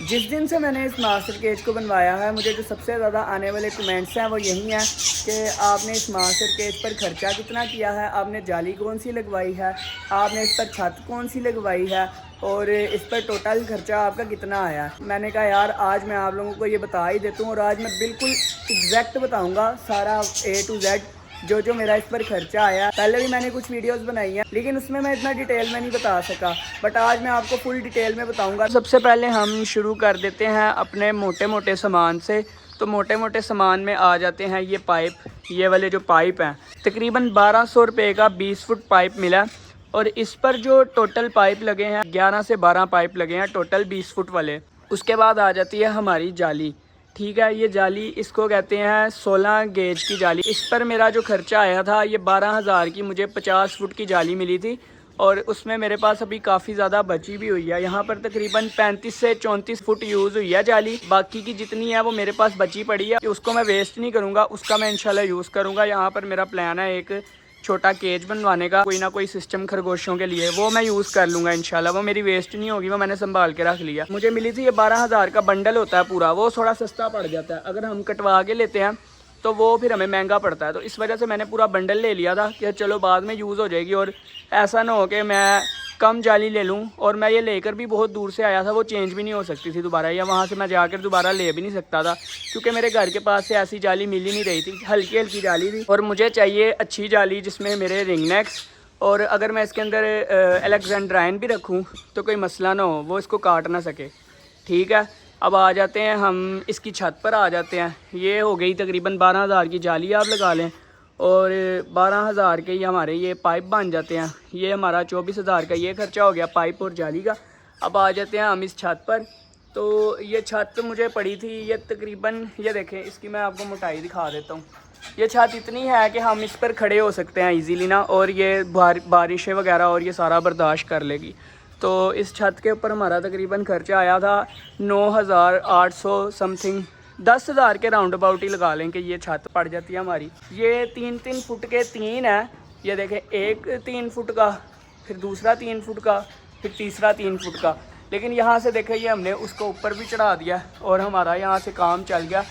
जिस दिन से मैंने इस मास्टर केज को बनवाया है, मुझे जो सबसे ज़्यादा आने वाले कमेंट्स हैं वो यही हैं कि आपने इस मास्टर केज पर ख़र्चा कितना किया है, आपने जाली कौन सी लगवाई है, आपने इस पर छत कौन सी लगवाई है और इस पर टोटल ख़र्चा आपका कितना आया है। मैंने कहा यार आज मैं आप लोगों को ये बता ही देता हूँ और आज मैं बिल्कुल एग्जैक्ट बताऊँगा सारा A to Z जो मेरा इस पर खर्चा आया। पहले भी मैंने कुछ वीडियोस बनाई हैं लेकिन उसमें मैं इतना डिटेल में नहीं बता सका, बट आज मैं आपको फुल डिटेल में बताऊंगा। सबसे पहले हम शुरू कर देते हैं अपने मोटे मोटे सामान से। तो मोटे मोटे सामान में आ जाते हैं ये पाइप, ये वाले जो पाइप हैं तकरीबन 1200 रुपये का 20 फुट पाइप मिला और इस पर जो टोटल पाइप लगे हैं 11 से 12 पाइप लगे हैं टोटल 20 फुट वाले। उसके बाद आ जाती है हमारी जाली, ठीक है। ये जाली इसको कहते हैं 16 गेज की जाली। इस पर मेरा जो खर्चा आया था ये 12,000 की मुझे 50 फुट की जाली मिली थी और उसमें मेरे पास अभी काफ़ी ज़्यादा बची भी हुई है। यहाँ पर तकरीबन 35 से 34 फुट यूज़ हुई है जाली। बाकी की जितनी है वो मेरे पास बची पड़ी है, उसको मैं वेस्ट नहीं करूँगा, उसका मैं इंशाल्लाह यूज़ करूँगा। यहाँ पर मेरा प्लान है एक छोटा केज बनवाने का, कोई ना कोई सिस्टम खरगोशों के लिए, वो मैं यूज़ कर लूँगा इंशाल्लाह। वो मेरी वेस्ट नहीं होगी, वो मैंने संभाल के रख लिया। मुझे मिली थी ये 12,000 का बंडल होता है पूरा, वो थोड़ा सस्ता पड़ जाता है। अगर हम कटवा के लेते हैं तो वो फिर हमें महंगा पड़ता है, तो इस वजह से मैंने पूरा बंडल ले लिया था कि चलो बाद में यूज़ हो जाएगी और ऐसा ना हो कि मैं कम जाली ले लूँ और मैं ये लेकर भी बहुत दूर से आया था, वो चेंज भी नहीं हो सकती थी दोबारा, या वहाँ से मैं जाकर दोबारा ले भी नहीं सकता था क्योंकि मेरे घर के पास से ऐसी जाली मिल ही नहीं रही थी। हल्की हल्की जाली थी और मुझे चाहिए अच्छी जाली जिसमें मेरे रिंग नेक्स और अगर मैं इसके अंदर एलेक्जेंड्राइन भी रखूँ तो कोई मसला ना हो, वो इसको काट ना सके, ठीक है। अब आ जाते हैं हम इसकी छत पर आ जाते हैं। ये हो गई तकरीबन 12,000 की जाली आप लगा लें और 12,000 के ही हमारे ये पाइप बन जाते हैं। ये हमारा 24,000 का ये खर्चा हो गया पाइप और जाली का। अब आ जाते हैं हम इस छत पर। तो ये छत मुझे पड़ी थी ये तकरीबन, ये देखें इसकी मैं आपको मोटाई दिखा देता हूँ। ये छत इतनी है कि हम इस पर खड़े हो सकते हैं इजीली ना, और ये बारिशें वगैरह और ये सारा बर्दाश्त कर लेगी। तो इस छत के ऊपर हमारा तकरीबन खर्चा आया था 9,800 समथिंग, 10,000 के राउंड अबाउट ही लगा लें कि ये छत पड़ जाती है हमारी। ये 3-3 फुट के 3 है, ये देखें, एक 3 फुट का, फिर दूसरा 3 फुट का, फिर तीसरा 3 फुट का। लेकिन यहाँ से देखें ये हमने उसको ऊपर भी चढ़ा दिया और हमारा यहाँ से काम चल गया।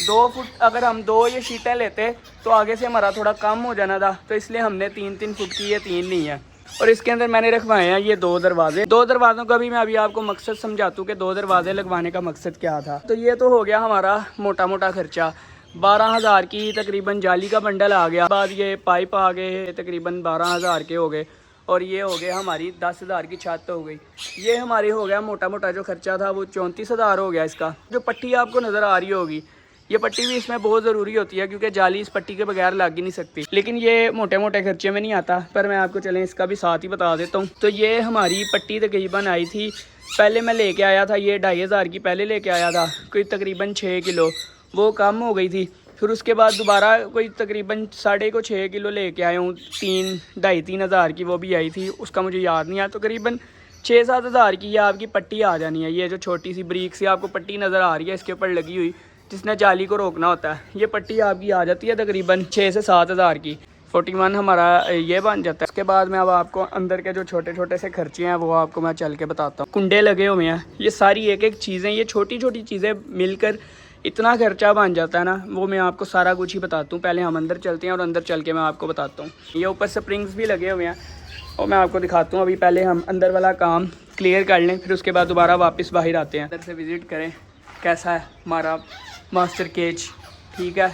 2 फुट अगर हम 2 ये शीटें लेते तो आगे से हमारा थोड़ा कम हो जाना था, तो इसलिए हमने 3-3 फुट की, ये 3 नहीं है। और इसके अंदर मैंने रखवाए हैं ये 2 दरवाजे। 2 दरवाज़ों का भी मैं अभी आपको मकसद समझाता हूँ कि 2 दरवाजे लगवाने का मकसद क्या था। तो ये तो हो गया हमारा मोटा मोटा खर्चा। 12,000 की तकरीबन जाली का बंडल आ गया, बाद ये पाइप आ गए तकरीबन 12,000 के हो गए और ये हो गए हमारी 10,000 की छत हो गई। ये हमारी हो गया मोटा मोटा जो खर्चा था वो 34,000 हो गया। इसका जो पट्टी आपको नज़र आ रही होगी, ये पट्टी भी इसमें बहुत ज़रूरी होती है क्योंकि जाली इस पट्टी के बगैर लग ही नहीं सकती, लेकिन ये मोटे मोटे खर्चे में नहीं आता, पर मैं आपको चलें इसका भी साथ ही बता देता हूँ। तो ये हमारी पट्टी तकरीबन आई थी, पहले मैं लेके आया था ये 2,500 की पहले लेके आया था, कोई तकरीबन 6 किलो, वो कम हो गई थी। फिर उसके बाद दोबारा कोई तकरीबन 6.5 किलो लेके आया हूँ, 2,500-3 हज़ार की वो भी आई थी, उसका मुझे याद नहीं आया। तो करीबन 6-7 हज़ार की ये आपकी पट्टी आ जानी है। ये जो छोटी सी ब्रीक सी आपको पट्टी नज़र आ रही है इसके ऊपर लगी हुई, जिसने जाली को रोकना होता है, ये पट्टी आपकी आ जाती है तकरीबन 6 से 7 हज़ार की। 41 हमारा ये बन जाता है। इसके बाद मैं अब आपको अंदर के जो छोटे छोटे से खर्चे हैं वो आपको मैं चल के बताता हूँ। कुंडे लगे हुए हैं, ये सारी एक एक चीज़ें, ये छोटी छोटी चीज़ें मिलकर इतना खर्चा बन जाता है ना, वो मैं आपको सारा कुछ ही बताता हूँ। पहले हम अंदर चलते हैं और अंदर चल के मैं आपको बताता हूँ। ये ऊपर स्प्रिंग्स भी लगे हुए हैं और मैं आपको दिखाता हूँ। अभी पहले हम अंदर वाला काम क्लियर कर लें, फिर उसके बाद दोबारा वापस बाहर आते हैं। अंदर से विज़िट करें कैसा है हमारा मास्टर केज, ठीक है।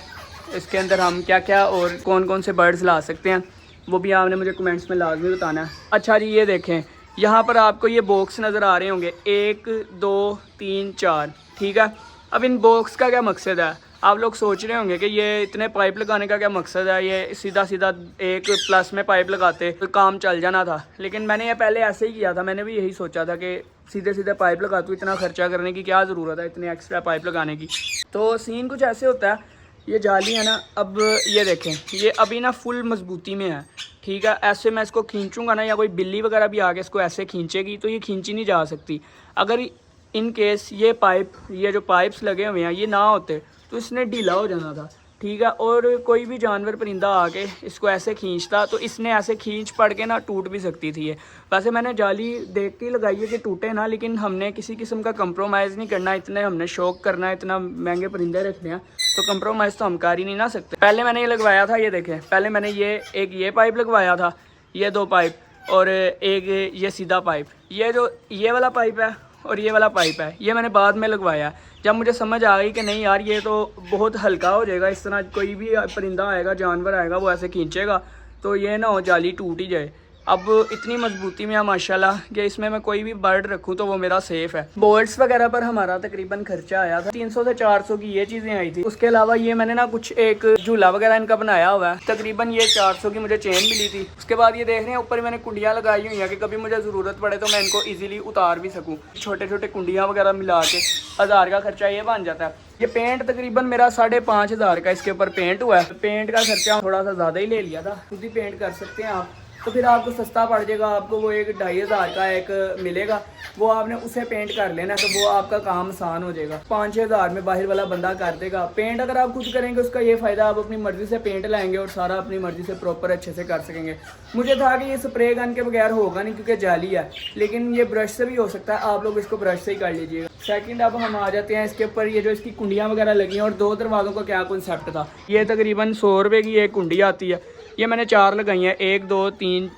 इसके अंदर हम क्या क्या और कौन कौन से बर्ड्स ला सकते हैं वो भी आपने मुझे कमेंट्स में लाजमी बताना है। अच्छा जी, ये देखें यहाँ पर आपको ये बॉक्स नज़र आ रहे होंगे, 1 2 3 4, ठीक है। अब इन बॉक्स का क्या मकसद है, आप लोग सोच रहे होंगे कि ये इतने पाइप लगाने का क्या मकसद है, ये सीधा सीधा एक प्लस में पाइप लगाते तो काम चल जाना था। लेकिन मैंने ये पहले ऐसे ही किया था, मैंने भी यही सोचा था कि सीधे सीधे पाइप लगाता हूँ, इतना खर्चा करने की क्या ज़रूरत है, इतने एक्स्ट्रा पाइप लगाने की। तो सीन कुछ ऐसे होता है, ये जाली है ना, अब ये देखें ये अभी ना फुल मजबूती में है, ठीक है। ऐसे मैं इसको खींचूंगा ना, या कोई बिल्ली वगैरह भी आके इसको ऐसे खींचेगी तो ये खींची नहीं जा सकती। अगर इन केस ये पाइप, ये जो पाइप्स लगे हुए हैं ये ना होते तो इसने ढीला हो जाना था। ठीक है। और कोई भी जानवर परिंदा आके इसको ऐसे खींचता तो इसने ऐसे खींच पड़ के ना टूट भी सकती थी ये। वैसे मैंने जाली देख के लगाई है कि टूटे ना, लेकिन हमने किसी किस्म का कंप्रोमाइज़ नहीं करना, इतने हमने शौक करना है, इतना महंगे परिंदे रखने हैं तो कंप्रोमाइज़ तो हम कर ही नहीं ना सकते। पहले मैंने ये लगवाया था, ये देखें, पहले मैंने ये पाइप लगवाया था, ये 2 पाइप, और एक ये सीधा पाइप, ये वाला पाइप है और ये वाला पाइप है, ये मैंने बाद में लगवाया। जब मुझे समझ आ गई कि नहीं यार ये तो बहुत हल्का हो जाएगा, इस तरह कोई भी परिंदा आएगा, जानवर आएगा, वो ऐसे खींचेगा तो ये ना हो जाली टूट ही जाए। अब इतनी मजबूती में है माशाल्लाह कि इसमें मैं कोई भी बर्ड रखूँ तो वो मेरा सेफ़ है। बोल्ट्स वगैरह पर हमारा तकरीबन खर्चा आया था 300 से 400 की ये चीज़ें आई थी। उसके अलावा ये मैंने ना कुछ एक झूला वगैरह इनका बनाया हुआ है, तकरीबन ये 400 की मुझे चेन मिली थी। उसके बाद ये देख रहे हैं ऊपर मैंने कुंडियाँ लगाई हुई हैं कि कभी मुझे ज़रूरत पड़े तो मैं इनको ईजिली उतार भी सकूँ। छोटे छोटे कुंडियाँ वगैरह मिला के 1000 का खर्चा ये बन जाता है। ये पेंट तकरीबन मेरा 5500 का इसके ऊपर पेंट हुआ है। पेंट का खर्चा थोड़ा सा ज़्यादा ही ले लिया था, खुद ही पेंट कर सकते हैं आप, तो फिर आपको सस्ता पड़ जाएगा। आपको वो एक 2500 का एक मिलेगा, वो आपने उसे पेंट कर लेना तो वो आपका काम आसान हो जाएगा। 5-6 हज़ार में बाहर वाला बंदा कर देगा। पेंट अगर आप खुद करेंगे उसका ये फ़ायदा, आप अपनी मर्ज़ी से पेंट लाएंगे और सारा अपनी मर्ज़ी से प्रॉपर अच्छे से कर सकेंगे। मुझे था कि ये स्प्रे गन के बगैर होगा नहीं क्योंकि जाली है, लेकिन ये ब्रश से भी हो सकता है, आप लोग इसको ब्रश से ही कर लीजिएगा। सेकंड अब हम आ जाते हैं इसके ऊपर, ये जो इसकी कुंडियाँ वगैरह लगी हैं और 2 दरवाज़ों का क्या कॉन्सेप्ट था। ये तकरीबन 100 रुपये की एक कुंडी आती है, ये मैंने 4 लगाई हैं, 1 2 3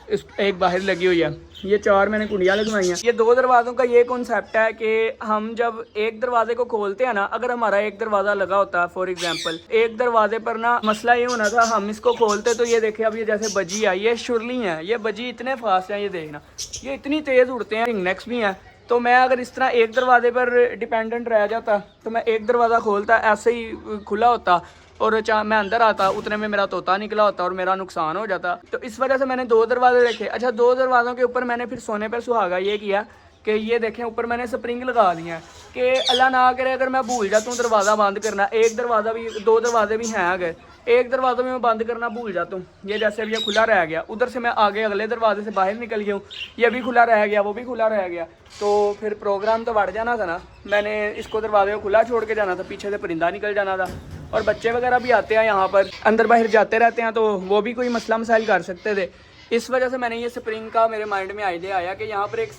एक बाहर लगी हुई है, ये 4 मैंने कुंडियाँ लगवाई हैं। ये 2 दरवाज़ों का ये कॉन्सेप्ट है कि हम जब एक दरवाजे को खोलते हैं ना, अगर हमारा एक दरवाज़ा लगा होता है फॉर एग्जांपल, एक दरवाजे पर ना मसला ये होना था, हम इसको खोलते तो ये देखिए अब ये जैसे बजी है, ये शुरली है, ये बजी इतने फास्ट हैं, ये देखना ये इतनी तेज़ उड़ते हैं, रिंगनेक्स भी हैं। तो मैं अगर इस तरह एक दरवाजे पर डिपेंडेंट रह जाता तो मैं एक दरवाज़ा खोलता ऐसे ही खुला होता और मैं अंदर आता, उतने में मेरा तोता निकला होता और मेरा नुकसान हो जाता। तो इस वजह से मैंने 2 दरवाजे रखे। अच्छा, 2 दरवाज़ों के ऊपर मैंने फिर सोने पर सुहागा ये किया कि ये देखें ऊपर मैंने स्प्रिंग लगा दी है कि अल्लाह ना करे अगर मैं भूल जाता हूँ दरवाज़ा बंद करना, एक दरवाज़ा भी 2 दरवाजे भी हैं अगर एक दरवाज़े में मैं बंद करना भूल जाता हूँ, ये जैसे अभी ये खुला रह गया, उधर से मैं आगे अगले दरवाजे से बाहर निकल गया हूँ, ये भी खुला रह गया, वो भी खुला रह गया, तो फिर प्रोग्राम तो बढ़ जाना था ना। मैंने इसको दरवाजे को खुला छोड़ के जाना था, पीछे से परिंदा निकल जाना था। और बच्चे वगैरह भी आते हैं यहाँ पर, अंदर बाहर जाते रहते हैं, तो वो भी कोई मसला मसाइल कर सकते थे। इस वजह से मैंने ये स्प्रिंग का मेरे माइंड में आइडिया आया कि यहाँ पर एक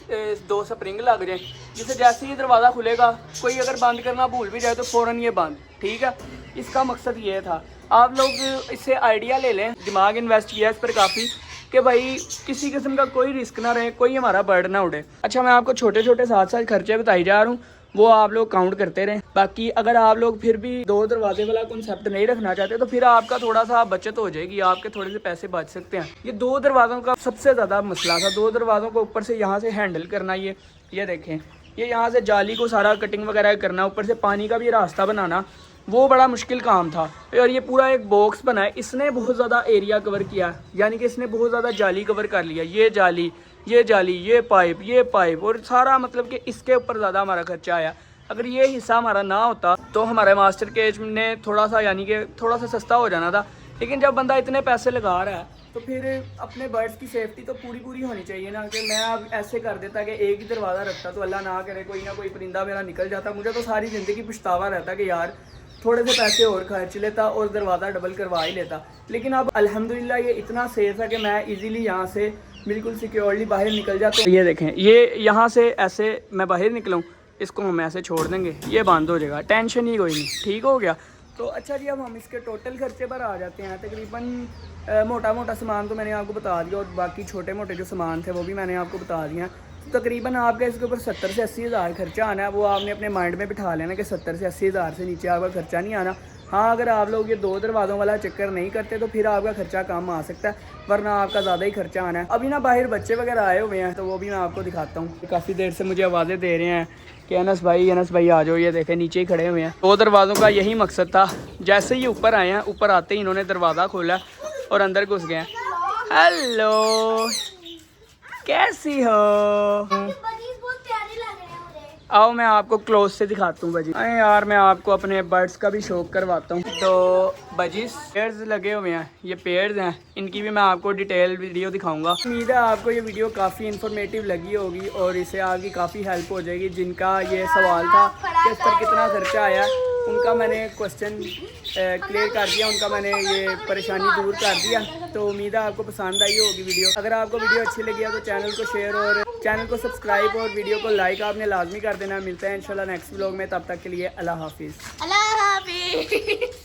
2 स्प्रिंग लग जाए, जिससे जैसे ही दरवाज़ा खुलेगा कोई अगर बंद करना भूल भी जाए तो फ़ौरन ये बंद, ठीक है। इसका मकसद ये था। आप लोग इससे आइडिया ले लें, दिमाग इन्वेस्ट किया इस पर काफ़ी कि भाई किसी किस्म का कोई रिस्क ना रहे, कोई हमारा बर्ड ना उड़े। अच्छा, मैं आपको छोटे छोटे साथ खर्चे बताई जा रहा हूँ, वो आप लोग काउंट करते रहें। बाकी अगर आप लोग फिर भी 2 दरवाजे वाला कॉन्सेप्ट नहीं रखना चाहते तो फिर आपका थोड़ा सा बचत हो जाएगी, आपके थोड़े से पैसे बच सकते हैं। ये 2 दरवाज़ों का सबसे ज़्यादा मसला था, 2 दरवाज़ों को ऊपर से यहाँ से हैंडल करना। ये देखें, ये यहाँ से जाली को सारा कटिंग वगैरह करना, ऊपर से पानी का भी रास्ता बनाना, वो बड़ा मुश्किल काम था। और ये पूरा एक बॉक्स बना है, इसने बहुत ज़्यादा एरिया कवर किया, यानी कि इसने बहुत ज़्यादा जाली कवर कर लिया। ये जाली, ये पाइप और सारा, मतलब कि इसके ऊपर ज़्यादा हमारा खर्चा आया। अगर ये हिस्सा हमारा ना होता तो हमारे मास्टर केज ने थोड़ा सा, यानी कि थोड़ा सा सस्ता हो जाना था। लेकिन जब बंदा इतने पैसे लगा रहा है तो फिर अपने बर्ड्स की सेफ्टी तो पूरी होनी चाहिए ना, कि मैं अब ऐसे कर देता कि एक ही दरवाज़ा रखता तो अल्लाह ना करे कोई ना कोई परिंदा मेरा निकल जाता। मुझे तो सारी ज़िंदगी पछतावा रहता कि यार थोड़े से पैसे और खर्च लेता और दरवाज़ा डबल करवा ही लेता। लेकिन अब अल्हम्दुलिल्लाह ये इतना सेफ है कि मैं इजीली यहाँ से बिल्कुल सिक्योरली बाहर निकल जाता हूँ। ये देखें, ये यहाँ से ऐसे मैं बाहर निकलूँ, इसको हम ऐसे छोड़ देंगे, ये बंद हो जाएगा, टेंशन ही कोई नहीं, ठीक हो गया। तो अच्छा जी, अब हम इसके टोटल खर्चे पर आ जाते हैं। तकरीबन मोटा सामान तो मैंने आपको बता दिया और बाकी छोटे मोटे जो सामान थे वो भी मैंने आपको बता दिया। तो तकरीबन आपका इसके ऊपर 70 से 80 हज़ार खर्चा आना है, वो आपने अपने माइंड में बिठा लेना कि 70 से 80 हज़ार से नीचे आपका खर्चा नहीं आना। हाँ, अगर आप लोग ये 2 दरवाज़ों वाला चक्कर नहीं करते तो फिर आपका खर्चा कम आ सकता है, वरना आपका ज़्यादा ही खर्चा आना है। अभी ना बाहर बच्चे वगैरह आए हुए हैं तो वो भी मैं आपको दिखाता हूँ। काफ़ी देर से मुझे आवाज़ें दे रहे हैं कि अनस भाई आ जाओ, ये देखें नीचे ही खड़े हुए हैं। 2 दरवाज़ों का यही मकसद था। जैसे ही ऊपर आए हैं, ऊपर आते ही इन्होंने दरवाज़ा खोला और अंदर घुस गए। हेलो, कैसी हो? आओ मैं आपको क्लोज से दिखाता हूँ बजी। अरे यार, मैं आपको अपने बर्ड्स का भी शौक करवाता हूँ। तो बजीज पेयर्स लगे हुए हैं, ये पेयर्स हैं, इनकी भी मैं आपको डिटेल वीडियो दिखाऊंगा। उम्मीद है आपको ये वीडियो काफ़ी इन्फॉर्मेटिव लगी होगी और इससे आगे काफ़ी हेल्प हो जाएगी। जिनका ये सवाल था कि इस पर कितना खर्चा आया, उनका मैंने क्वेश्चन क्लियर कर दिया, उनका मैंने ये परेशानी दूर कर दिया। तो उम्मीद है आपको पसंद आई होगी वीडियो। अगर आपको वीडियो अच्छी लगी है तो चैनल को शेयर और चैनल को सब्सक्राइब और वीडियो को लाइक आपने लाजमी कर देना। मिलते हैं इंशाल्लाह नेक्स्ट व्लॉग में, तब तक के लिए अल्लाह हाफिज़। अल्लाह हाफिज़।